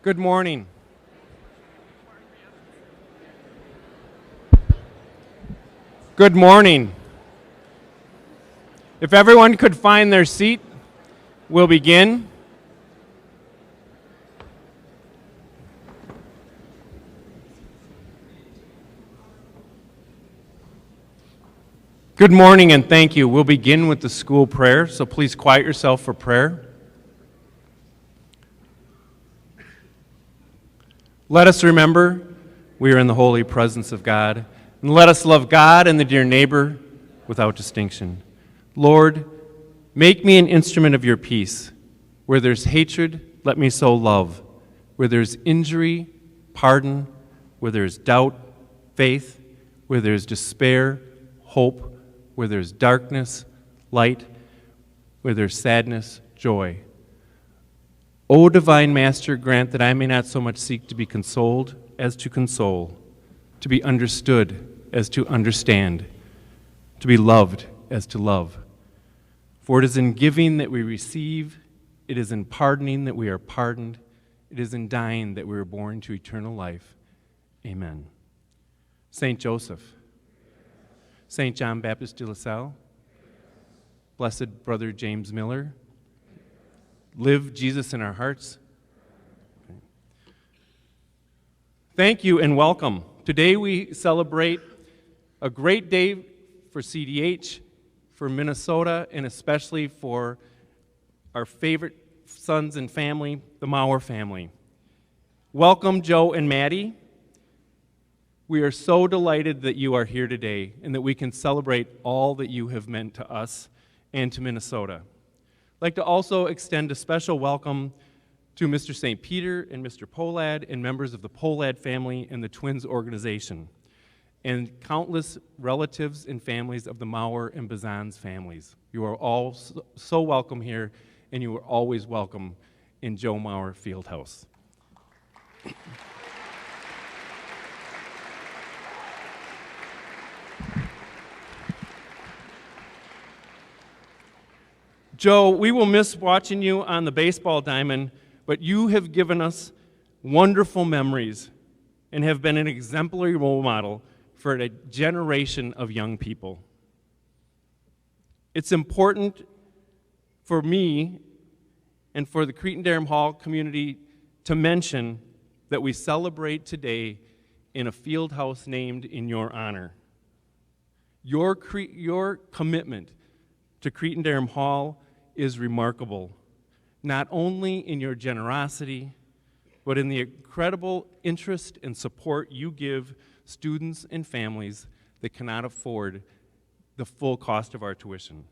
Good morning. Good morning. If everyone could find their seat, we'll begin. Good morning and thank you. We'll begin with the school prayer, so please quiet yourself for prayer. Let us remember we are in the holy presence of God, and let us love God and the dear neighbor without distinction. Lord, make me an instrument of your peace. Where there's hatred, let me sow love. Where there's injury, pardon. Where there's doubt, faith. Where there's despair, hope. Where there's darkness, light. Where there's sadness, joy. O divine Master, grant that I may not so much seek to be consoled as to console, to be understood as to understand, to be loved as to love. For it is in giving that we receive, it is in pardoning that we are pardoned, it is in dying that we are born to eternal life. Amen. Saint Joseph, Saint John Baptist de La Salle, Blessed Brother James Miller, live Jesus in our hearts. Thank you and welcome. Today we celebrate a great day for CDH, for Minnesota, and especially for our favorite sons and family, the Maurer family. Welcome, Joe and Maddie. We are so delighted that you are here today and that we can celebrate all that you have meant to us and to Minnesota. I'd like to also extend a special welcome to Mr. St. Peter and Mr. Polad and members of the Polad family and the Twins organization, and countless relatives and families of the Maurer and Bazan's families. You are all so welcome here, and you are always welcome in Joe Maurer Fieldhouse. Joe, we will miss watching you on the baseball diamond, but you have given us wonderful memories and have been an exemplary role model for a generation of young people. It's important for me and for the Cretin-Derham Hall community to mention that we celebrate today in a field house named in your honor. Your commitment to Cretin-Derham Hall is remarkable, not only in your generosity, but in the incredible interest and support you give students and families that cannot afford the full cost of our tuition.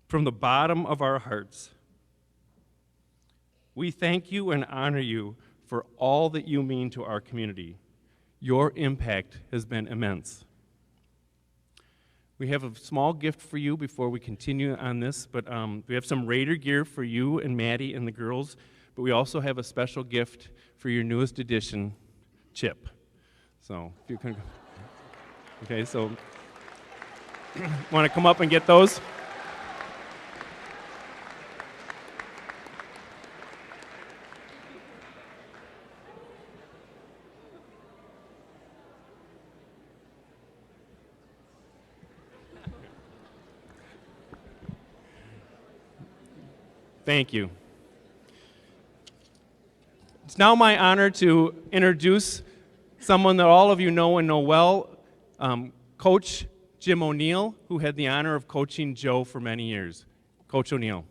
From the bottom of our hearts, we thank you and honor you for all that you mean to our community. Your impact has been immense. We have a small gift for you before we continue on this, but we have some Raider gear for you and Maddie and the girls, but we also have a special gift for your newest addition, Chip. So, if you can, okay, so, want to come up and get those? Thank you. It's now my honor to introduce someone that all of you know and know well, Coach Jim O'Neill, who had the honor of coaching Joe for many years. Coach O'Neill.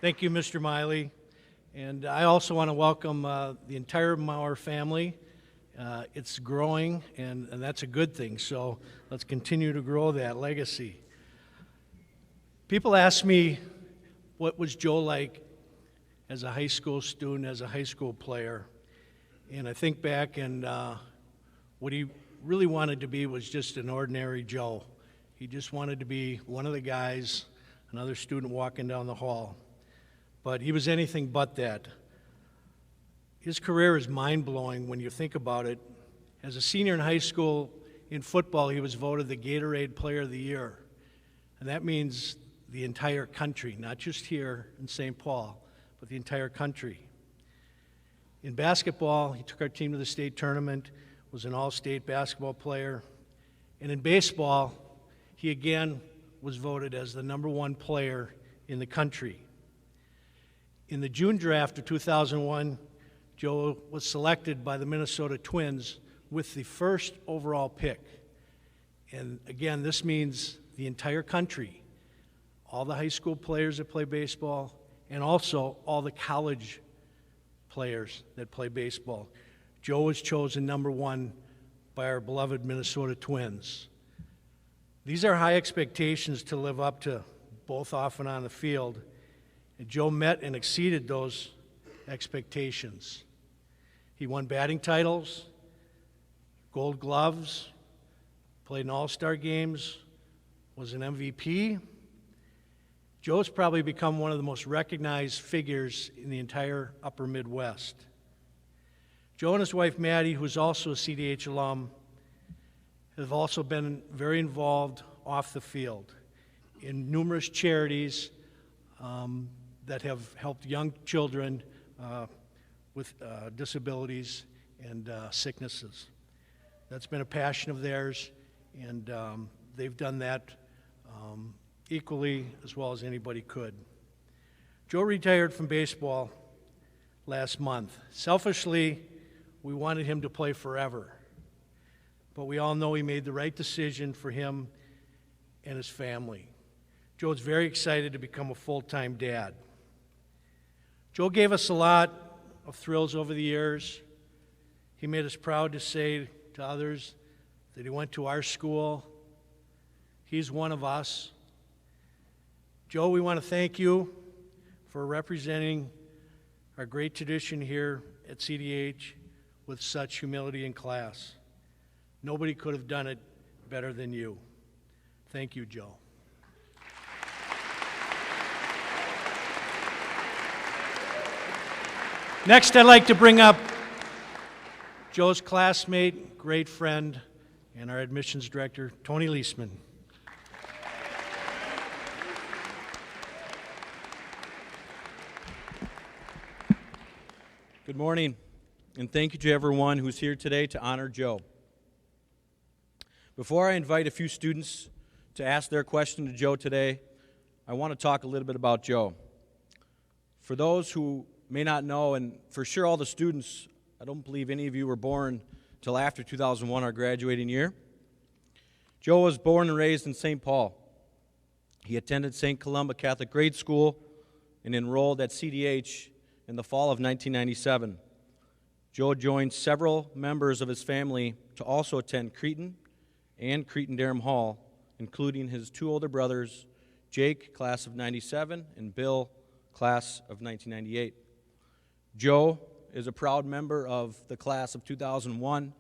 Thank you, Mr. Miley. And I also want to welcome the entire Maurer family. It's growing, and that's a good thing, so let's continue to grow that legacy. People ask me, what was Joe like as a high school student, as a high school player? And I think back, and what he really wanted to be was just an ordinary Joe. He just wanted to be one of the guys, another student walking down the hall. But he was anything but that. His career is mind-blowing when you think about it. As a senior in high school in football, he was voted the Gatorade Player of the Year. And that means the entire country, not just here in St. Paul, but the entire country. In basketball, he took our team to the state tournament, was an all-state basketball player. And in baseball, he again was voted as the #1 player in the country. In the June draft of 2001, Joe was selected by the Minnesota Twins with the first overall pick. And again, this means the entire country, all the high school players that play baseball, and also all the college players that play baseball. Joe was chosen #1 by our beloved Minnesota Twins. These are high expectations to live up to, both off and on the field. And Joe met and exceeded those expectations. He won batting titles, Gold Gloves, played in all-star games, was an MVP. Joe's probably become one of the most recognized figures in the entire upper Midwest. Joe and his wife Maddie, who's also a CDH alum, have also been very involved off the field in numerous charities that have helped young children with disabilities and sicknesses. That's been a passion of theirs, and they've done that equally as well as anybody could. Joe retired from baseball last month. Selfishly, we wanted him to play forever, but we all know he made the right decision for him and his family. Joe's very excited to become a full-time dad. Joe gave us a lot of thrills over the years. He made us proud to say to others that he went to our school. He's one of us. Joe, we want to thank you for representing our great tradition here at CDH with such humility and class. Nobody could have done it better than you. Thank you, Joe. Next, I'd like to bring up Joe's classmate, great friend, and our admissions director, Tony Leisman. Good morning, and thank you to everyone who's here today to honor Joe. Before I invite a few students to ask their question to Joe today, I want to talk a little bit about Joe. For those who may not know, and for sure all the students, I don't believe any of you were born till after 2001, our graduating year. Joe was born and raised in St. Paul. He attended St. Columba Catholic Grade School and enrolled at CDH in the fall of 1997. Joe joined several members of his family to also attend Cretin and Cretin-Derham Hall, including his two older brothers, Jake, class of 97, and Bill, class of 1998. Joe is a proud member of the class of 2001,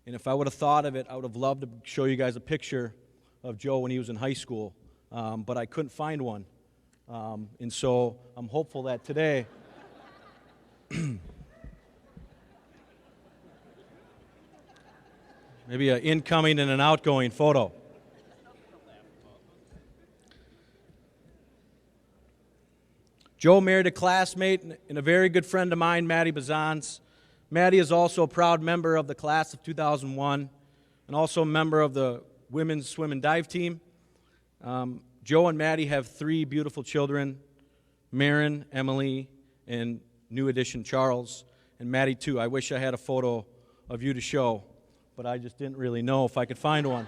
and if I would have thought of it, I would have loved to show you guys a picture of Joe when he was in high school, but I couldn't find one. And so I'm hopeful that today maybe an incoming and an outgoing photo. Joe married a classmate and a very good friend of mine, Maddie Bazans. Maddie is also a proud member of the class of 2001 and also a member of the women's swim and dive team. Joe and Maddie have 3 beautiful children, Marin, Emily, and new addition Charles, and Maddie too. I wish I had a photo of you to show, but I just didn't really know if I could find one.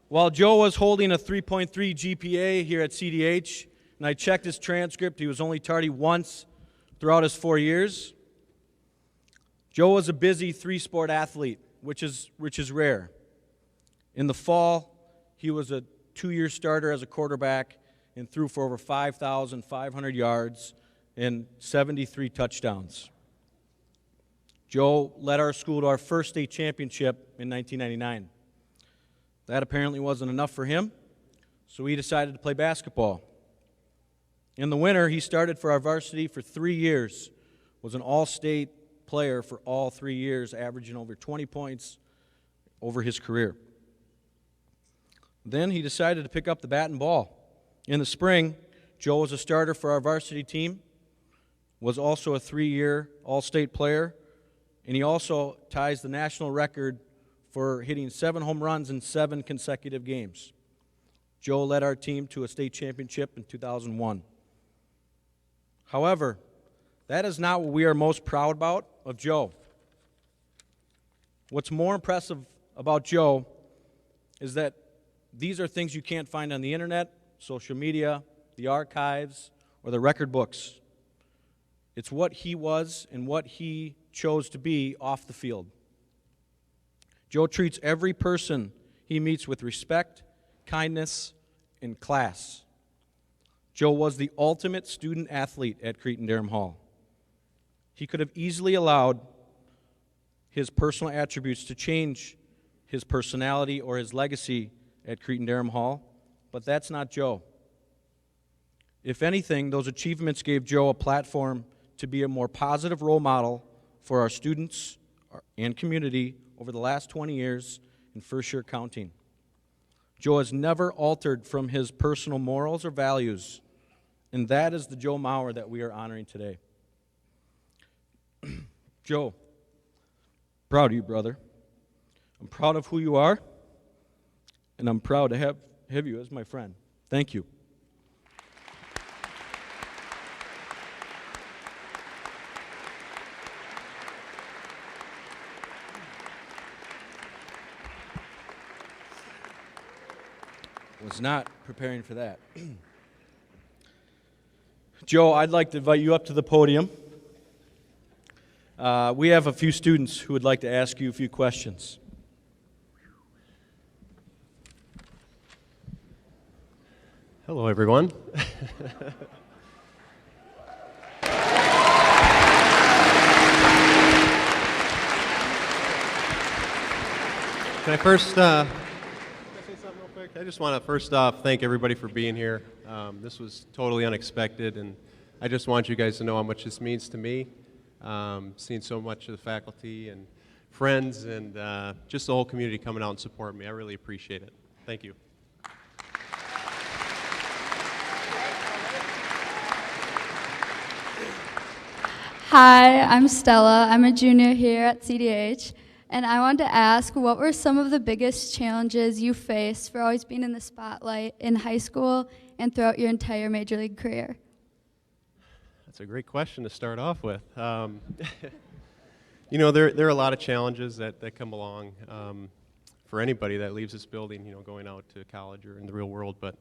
While Joe was holding a 3.3 GPA here at CDH, and I checked his transcript, he was only tardy once throughout his 4 years. Joe was a busy 3-sport athlete, which is rare. In the fall, he was a 2-year starter as a quarterback and threw for over 5,500 yards and 73 touchdowns. Joe led our school to our first state championship in 1999. That apparently wasn't enough for him, so he decided to play basketball. In the winter, he started for our varsity for 3 years, was an all-state player for all 3 years, averaging over 20 points over his career. Then he decided to pick up the bat and ball. In the spring, Joe was a starter for our varsity team, was also a 3-year All-State player, and he also ties the national record for hitting 7 home runs in 7 consecutive games. Joe led our team to a state championship in 2001. However, that is not what we are most proud about of Joe. What's more impressive about Joe is that these are things you can't find on the internet, social media, the archives, or the record books. It's what he was and what he chose to be off the field. Joe treats every person he meets with respect, kindness, and class. Joe was the ultimate student athlete at Cretin-Derham Hall. He could have easily allowed his personal attributes to change his personality or his legacy at Cretin-Derham Hall, but that's not Joe. If anything, those achievements gave Joe a platform to be a more positive role model for our students and community over the last 20 years, and for sure counting. Joe has never altered from his personal morals or values, and that is the Joe Mauer that we are honoring today. Joe, proud of you, brother. I'm proud of who you are, and I'm proud to have you as my friend. Thank you. Was not preparing for that. Joe, I'd like to invite you up to the podium. We have a few students who would like to ask you a few questions. Hello, everyone. Can I first say something real quick? I just want to first off thank everybody for being here. This was totally unexpected, and I just want you guys to know how much this means to me. Seeing so much of the faculty and friends and just the whole community coming out and support me. I really appreciate it. Thank you. Hi, I'm Stella. I'm a junior here at CDH, and I wanted to ask, what were some of the biggest challenges you faced for always being in the spotlight in high school and throughout your entire Major League career? That's a great question to start off with. You know, there are a lot of challenges that come along for anybody that leaves this building, you know, going out to college or in the real world. But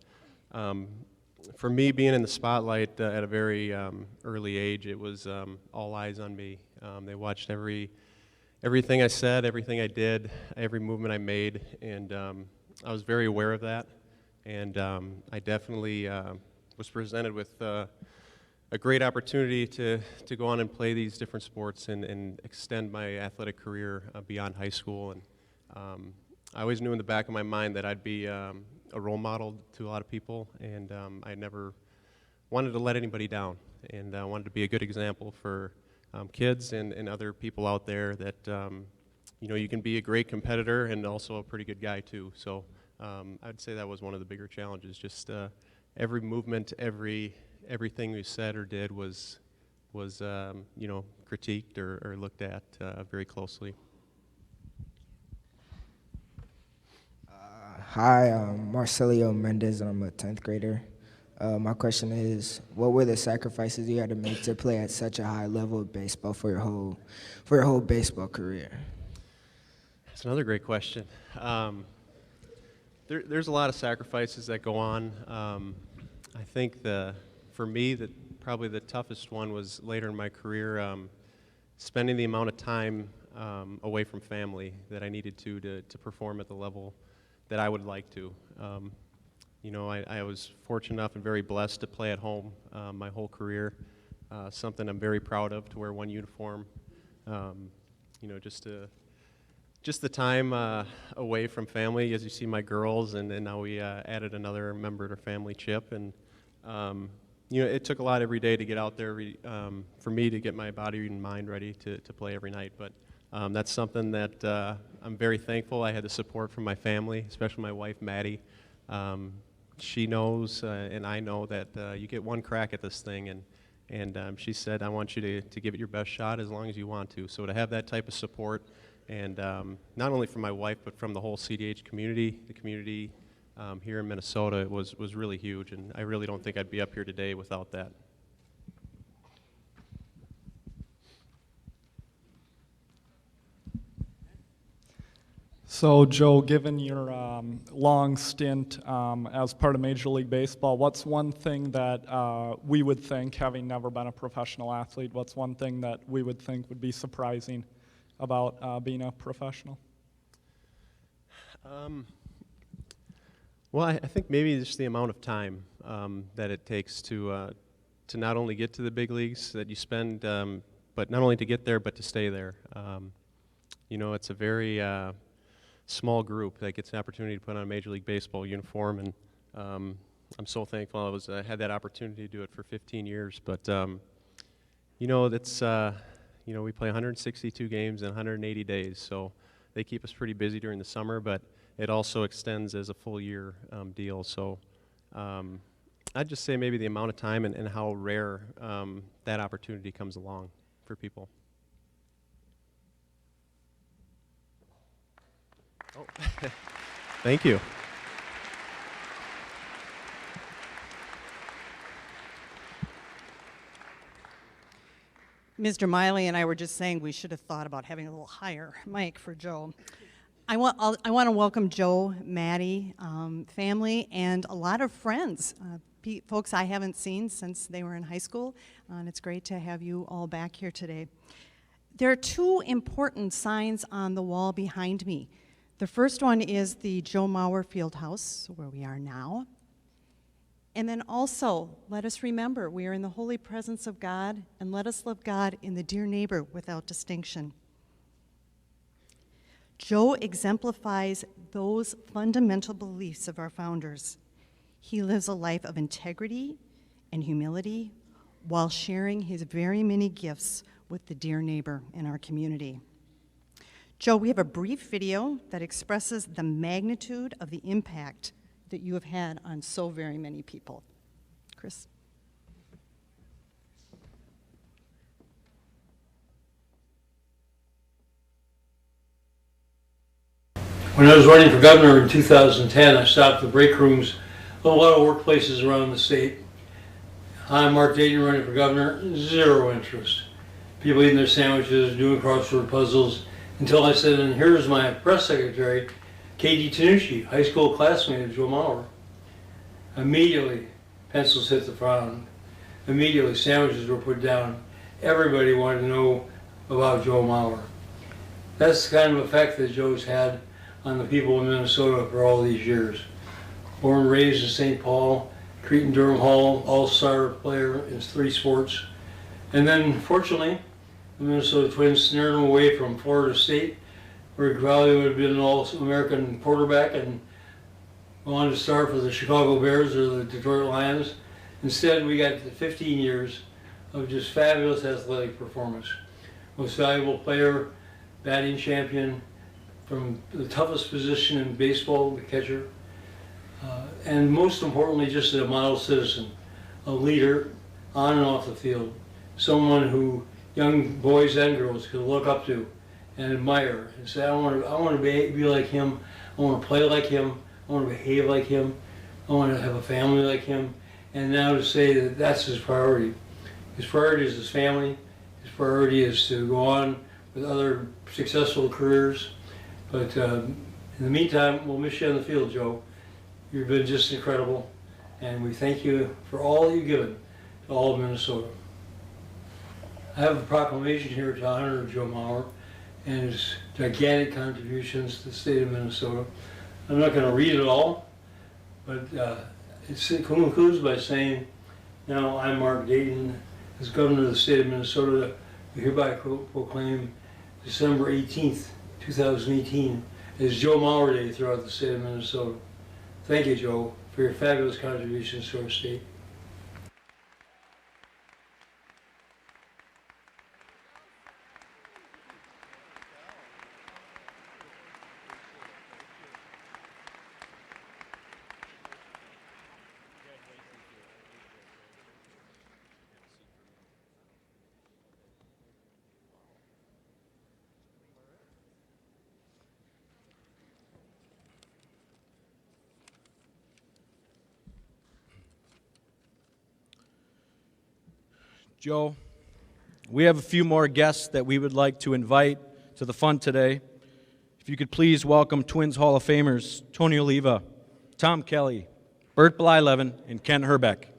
for me, being in the spotlight at a very early age, it was all eyes on me. They watched everything I said, everything I did, every movement I made, and I was very aware of that. And I definitely was presented with a great opportunity to go on and play these different sports and extend my athletic career beyond high school. And I always knew in the back of my mind that I'd be a role model to a lot of people, and I never wanted to let anybody down, and I wanted to be a good example for kids and other people out there that you know, you can be a great competitor and also a pretty good guy too. So I'd say that was one of the bigger challenges. Just every movement, everything we said or did was you know, critiqued or looked at very closely. Hi, I'm Marcelio Mendez, and I'm a 10th grader. My question is, what were the sacrifices you had to make to play at such a high level of baseball for your whole baseball career? That's another great question. There's a lot of sacrifices that go on. I think for me, probably the toughest one was later in my career, spending the amount of time away from family that I needed to perform at the level that I would like to. You know, I was fortunate enough and very blessed to play at home my whole career, something I'm very proud of, to wear one uniform. You know, just the time away from family, as you see my girls, and now we added another member to our family, Chip, and it took a lot every day to get out there for me to get my body and mind ready to play every night. But that's something that I'm very thankful. I had the support from my family, especially my wife, Maddie. She knows, and I know that you get one crack at this thing, and she said, I want you to give it your best shot as long as you want to. So to have that type of support, and not only from my wife, but from the whole CDH community, the community here in Minnesota, was really huge, and I really don't think I'd be up here today without that. So, Joe, given your long stint as part of Major League Baseball, what's one thing that we would think, having never been a professional athlete, what's one thing that we would think would be surprising about being a professional? Well, I think maybe just the amount of time that it takes to not only get to the big leagues that you spend, but not only to get there, but to stay there. It's a very small group that gets an opportunity to put on a Major League Baseball uniform, and I'm so thankful I had that opportunity to do it for 15 years. But that's we play 162 games in 180 days, so they keep us pretty busy during the summer, but it also extends as a full year deal. So I'd just say maybe the amount of time and how rare that opportunity comes along for people. Oh, thank you. Mr. Miley and I were just saying we should have thought about having a little higher mic for Joe. I want to welcome Joe, Maddie, family, and a lot of friends, folks I haven't seen since they were in high school, and it's great to have you all back here today. There are two important signs on the wall behind me. The first one is the Joe Mauer Fieldhouse, where we are now. And then also, let us remember, we are in the holy presence of God, and let us love God in the dear neighbor without distinction. Joe exemplifies those fundamental beliefs of our founders. He lives a life of integrity and humility while sharing his very many gifts with the dear neighbor in our community. Joe, we have a brief video that expresses the magnitude of the impact that you have had on so very many people. Chris? When I was running for governor in 2010, I stopped the break rooms of a lot of workplaces around the state. Hi, I'm Mark Dayton, running for governor. Zero interest. People eating their sandwiches, doing crossword puzzles, until I said, and here's my press secretary, Katie Tanucci, high school classmate of Joe Mauer. Immediately, pencils hit the ground. Immediately, sandwiches were put down. Everybody wanted to know about Joe Mauer. That's the kind of effect that Joe's had on the people in Minnesota for all these years. Born and raised in St. Paul, Cretin-Derham Hall, all-star player in 3 sports. And then, fortunately, the Minnesota Twins snared him away from Florida State, where he probably would have been an all-American quarterback and wanted to start for the Chicago Bears or the Detroit Lions. Instead, we got 15 years of just fabulous athletic performance. Most valuable player, batting champion, from the toughest position in baseball, the catcher, and most importantly, just a model citizen, a leader on and off the field, someone who young boys and girls could look up to and admire and say, I want to be like him, I want to play like him, I want to behave like him, I want to have a family like him, and now to say that that's his priority. His priority is his family, his priority is to go on with other successful careers. But in the meantime, we'll miss you on the field, Joe. You've been just incredible, and we thank you for all you've given to all of Minnesota. I have a proclamation here to honor Joe Mauer and his gigantic contributions to the state of Minnesota. I'm not going to read it all, but it concludes by saying, now I, Mark Dayton, as governor of the state of Minnesota, hereby proclaim December 18th, 2018 as Joe Mauer Day throughout the state of Minnesota. Thank you, Joe, for your fabulous contributions to our state. Joe, we have a few more guests that we would like to invite to the fun today. If you could please welcome Twins Hall of Famers Tony Oliva, Tom Kelly, Bert Blyleven, and Ken Herbeck.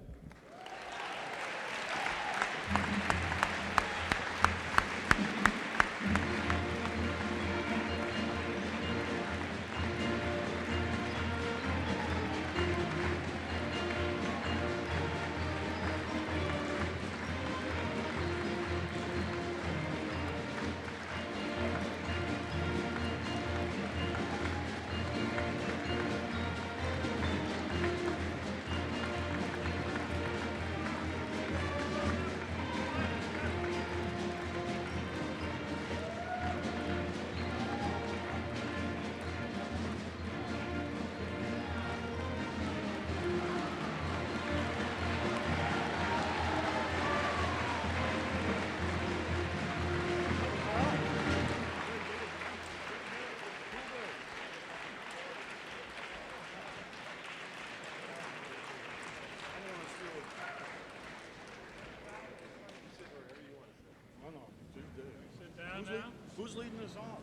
Who's leading us off?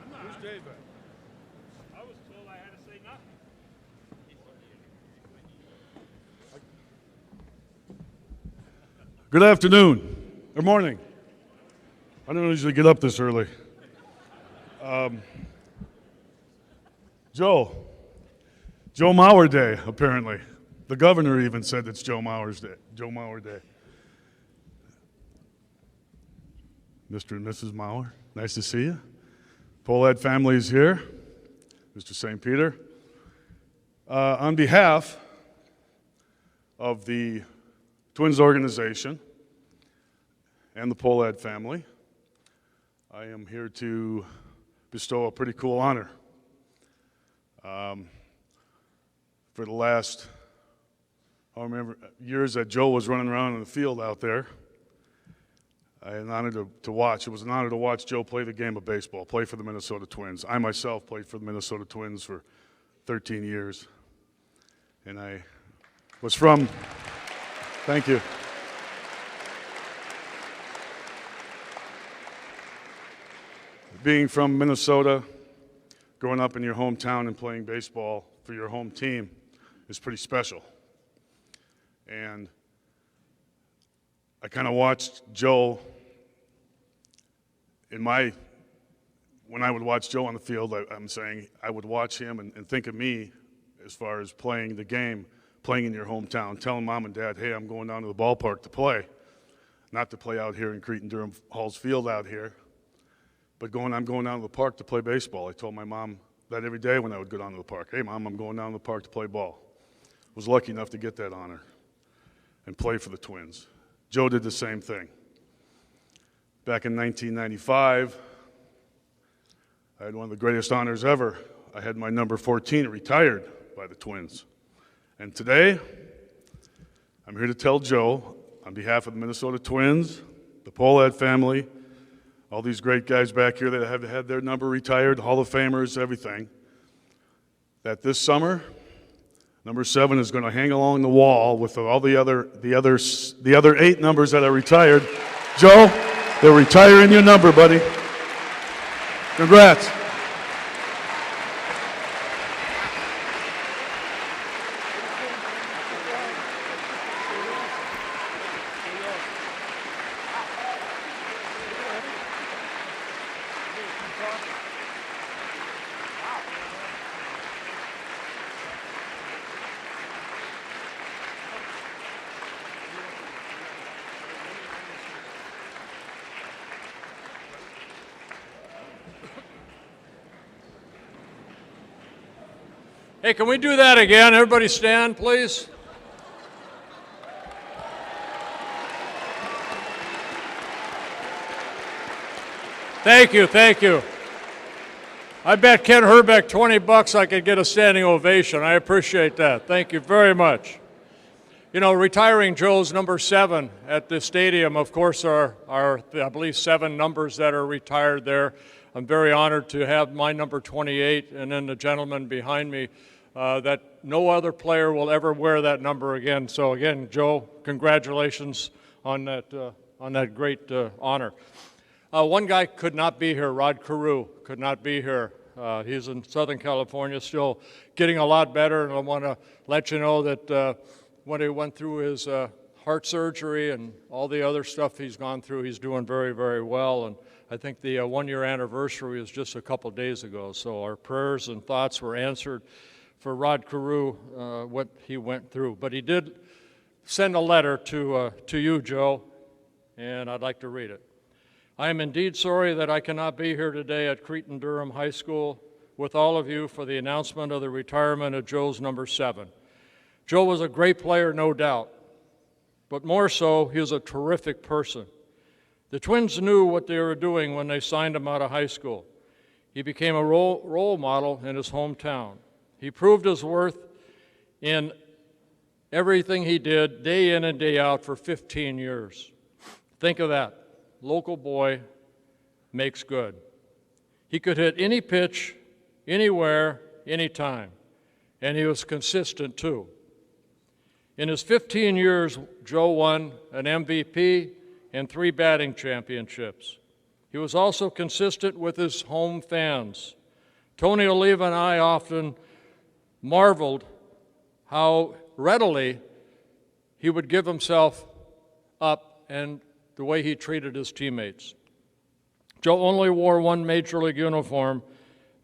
I'm not. Who's David? I was told I had to say nothing. Good afternoon, or morning. I don't usually get up this early. Joe Mauer Day, apparently. The governor even said it's Joe Mauer Day. Mr. and Mrs. Mauer, nice to see you. Pohlad family is here. Mr. St. Peter. On behalf of the Twins organization and the Pohlad family, I am here to bestow a pretty cool honor. For the last, I remember years that Joe was running around in the field out there, I had an honor to watch. It was an honor to watch Joe play the game of baseball, play for the Minnesota Twins. I myself played for the Minnesota Twins for 13 years. And I was from, thank you. Being from Minnesota, growing up in your hometown and playing baseball for your home team is pretty special. And I kind of watched Joe when I would watch Joe on the field, I'm saying I would watch him and think of me as far as playing the game, playing in your hometown, telling mom and dad, hey, I'm going down to the ballpark to play, not to play out here in Cretin-Derham Hall's field out here, but I'm going down to the park to play baseball. I told my mom that every day when I would go down to the park, hey, Mom, I'm going down to the park to play ball. Was lucky enough to get that honor and play for the Twins. Joe did the same thing. Back in 1995, I had one of the greatest honors ever. I had my number 14 retired by the Twins. And today, I'm here to tell Joe, on behalf of the Minnesota Twins, the Pohlad family, all these great guys back here that have had their number retired, Hall of Famers, everything, that this summer, number 7 is going to hang along the wall with all the other 8 numbers that are retired. Joe, they're retiring your number, buddy. Congrats. Hey, can we do that again? Everybody stand, please. Thank you, thank you. I bet Ken Herbeck $20 I could get a standing ovation. I appreciate that. Thank you very much. You know, retiring Joe's number 7 at the stadium, of course, are I believe 7 numbers that are retired there. I'm very honored to have my number 28, and then the gentleman behind me, that no other player will ever wear that number again. So again, Joe, congratulations on that great honor. One guy could not be here, Rod Carew, could not be here. He's in Southern California, still getting a lot better, and I want to let you know that when he went through his heart surgery and all the other stuff he's gone through, he's doing very, very well. And I think the one-year anniversary was just a couple days ago, so our prayers and thoughts were answered for Rod Carew, what he went through. But he did send a letter to you, Joe, and I'd like to read it. I am indeed sorry that I cannot be here today at Cretin-Derham High School with all of you for the announcement of the retirement of Joe's number 7. Joe was a great player, no doubt, but more so, he was a terrific person. The Twins knew what they were doing when they signed him out of high school. He became a role model in his hometown. He proved his worth in everything he did, day in and day out, for 15 years. Think of that. Local boy makes good. He could hit any pitch, anywhere, anytime, and he was consistent too. In his 15 years, Joe won an MVP and 3 batting championships. He was also consistent with his home fans. Tony Oliva and I often marveled how readily he would give himself up and the way he treated his teammates. Joe only wore one major league uniform,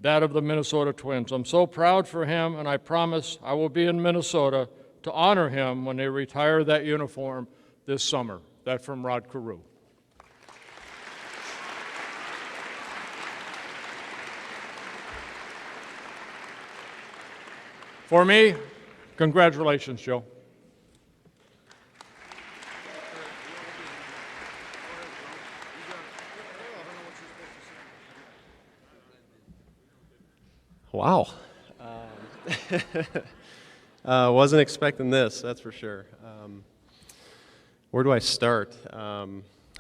that of the Minnesota Twins. I'm so proud for him, and I promise I will be in Minnesota to honor him when they retire that uniform this summer. That from Rod Carew. For me, congratulations, Joe. Wow. Wasn't expecting this, that's for sure. Where do I start? How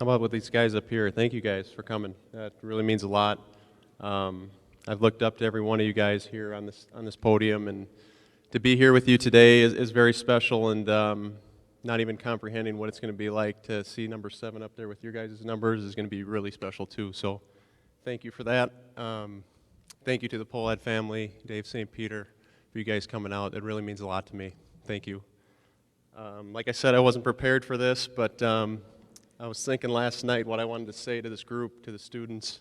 about with these guys up here? Thank you guys for coming. That really means a lot. I've looked up to every one of you guys here on this podium, and to be here with you today is very special, and not even comprehending what it's going to be like to see number 7 up there with your guys' numbers is going to be really special too. So thank you for that. Thank you to the Polad family, Dave St. Peter, for you guys coming out. It really means a lot to me. Thank you. Like I said, I wasn't prepared for this, but I was thinking last night what I wanted to say to this group, to the students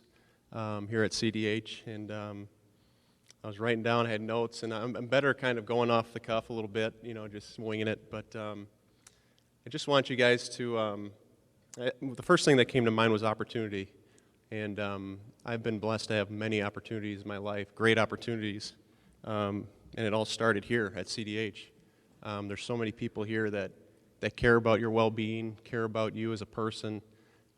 here at CDH, and I was writing down, I had notes, and I'm better kind of going off the cuff a little bit, you know, just winging it, but I just want you guys to, the first thing that came to mind was opportunity, and I've been blessed to have many opportunities in my life, great opportunities, and it all started here at CDH. There's so many people here that care about your well-being, care about you as a person,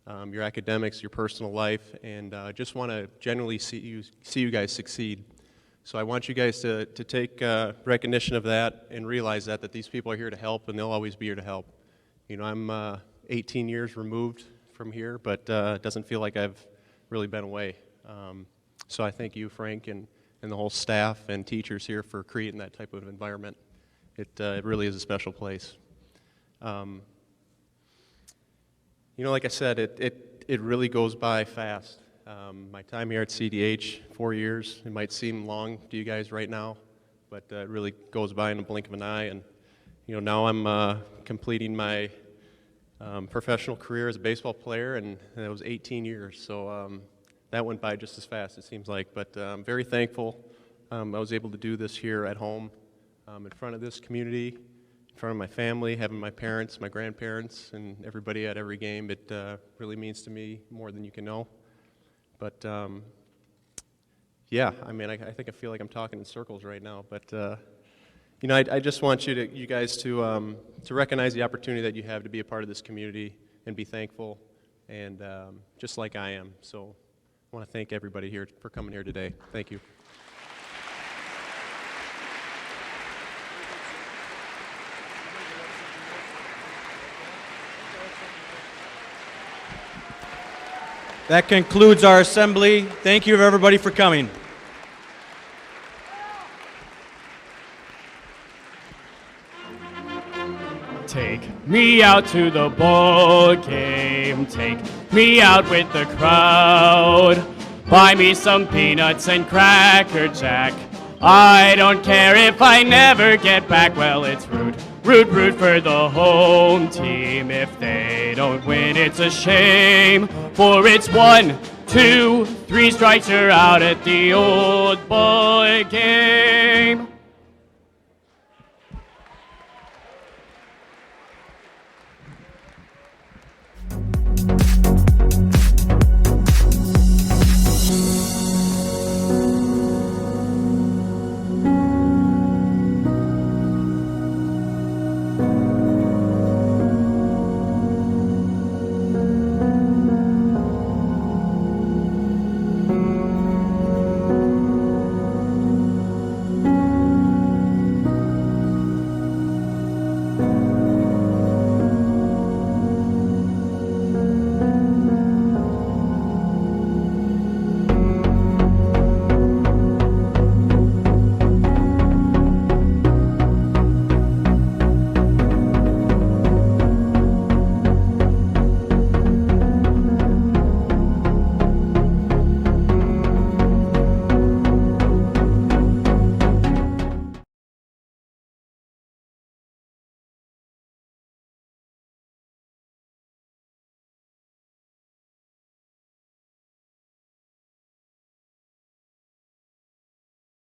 your academics, your personal life, and just want to genuinely see you guys succeed. So I want you guys to take recognition of that and realize that these people are here to help, and they'll always be here to help. You know, I'm 18 years removed from here, but it doesn't feel like I've really been away. So I thank you, Frank, and the whole staff and teachers here for creating that type of environment. It really is a special place. You know, like I said, it really goes by fast. My time here at CDH, 4 years, it might seem long to you guys right now, but it really goes by in the blink of an eye. And you know, now I'm completing my professional career as a baseball player, and it was 18 years. So that went by just as fast, it seems like. But I'm very thankful I was able to do this here at home, in front of this community, in front of my family, having my parents, my grandparents, and everybody at every game. It really means to me more than you can know. But yeah, I mean, I think I feel like I'm talking in circles right now. But you know, I just want you guys to recognize the opportunity that you have to be a part of this community and be thankful, and just like I am. So I want to thank everybody here for coming here today. Thank you. That concludes our assembly. Thank you, everybody, for coming. Take me out to the ball game. Take me out with the crowd. Buy me some peanuts and Cracker Jack. I don't care if I never get back. Well, it's root for the home team. If they don't win, it's a shame. For it's 1, 2, 3 strikes, you're out at the old ball game.